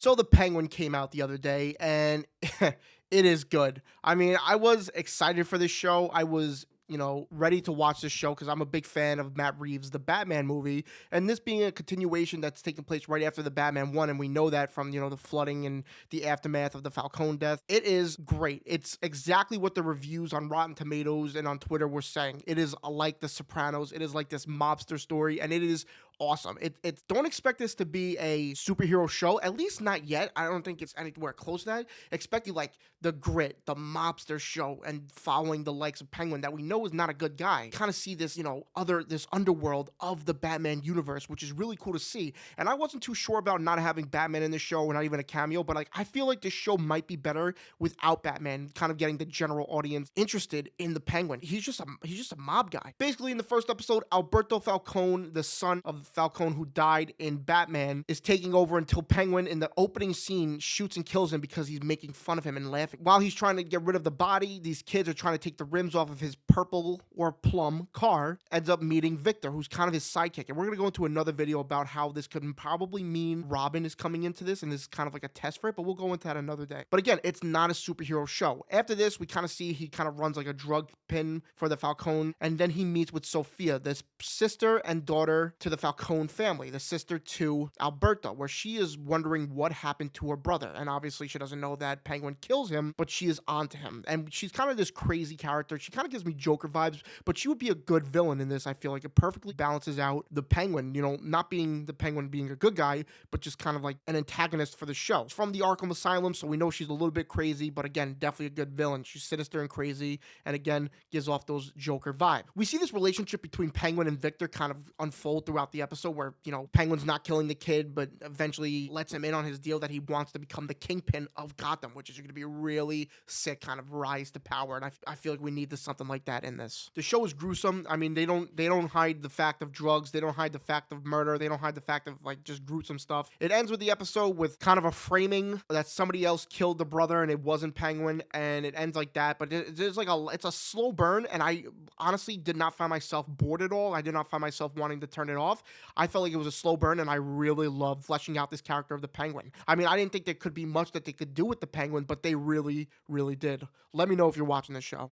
So the Penguin came out the other day and it is good. I mean, I was excited for this show. I was, ready to watch this show because I'm a big fan of Matt Reeves' The Batman movie. And this being a continuation that's taking place right after the Batman one, and we know that from, the flooding and the aftermath of the Falcone death. It is great. It's exactly what the reviews on Rotten Tomatoes and on Twitter were saying. It is like The Sopranos. It is like this mobster story, and it is awesome. It don't expect this to be a superhero show, at least not yet. I don't think it's anywhere close to that. Expecting like the grit, the mobster show, and following the likes of Penguin that we know is not a good guy. Kind of see this, this underworld of the Batman universe, which is really cool to see. And I wasn't too sure about not having Batman in the show or not even a cameo, but like I feel like this show might be better without Batman, kind of getting the general audience interested in the Penguin. He's just a mob guy. Basically, in the first episode, Alberto Falcone, the son of Falcone who died in Batman, is taking over until Penguin in the opening scene shoots and kills him because he's making fun of him and laughing. While he's trying to get rid of the body, these kids are trying to take the rims off of his purple or plum car, ends up meeting Victor, who's kind of his sidekick. And we're going to go into another video about how this could probably mean Robin is coming into this and this is kind of like a test for it, but we'll go into that another day. But again, it's not a superhero show. After this, we kind of see he kind of runs like a drug pin for the Falcone, and then he meets with Sophia, this sister and daughter to the Falcone family, the sister to Alberto, where she is wondering what happened to her brother. And obviously, she doesn't know that Penguin kills him, but she is onto him. And she's kind of this crazy character. She kind of gives me Joker vibes, but she would be a good villain in this. I feel like it perfectly balances out the Penguin, not being the Penguin being a good guy, but just kind of like an antagonist for the show. She's from the Arkham Asylum, so we know she's a little bit crazy, but again, definitely a good villain. She's sinister and crazy, and again, gives off those Joker vibes. We see this relationship between Penguin and Victor kind of unfold throughout the episode where, Penguin's not killing the kid, but eventually lets him in on his deal that he wants to become the kingpin of Gotham, which is going to be a really sick kind of rise to power. And I feel like we need something like that in this. The show is gruesome. I mean, they don't hide the fact of drugs. They don't hide the fact of murder. They don't hide the fact of like just gruesome stuff. It ends with the episode with kind of a framing that somebody else killed the brother and it wasn't Penguin, and it ends like that. But it's a slow burn, and I honestly did not find myself bored at all. I did not find myself wanting to turn it off. I felt like it was a slow burn, and I really loved fleshing out this character of the Penguin. I mean, I didn't think there could be much that they could do with the Penguin, but they really, really did. Let me know if you're watching this show.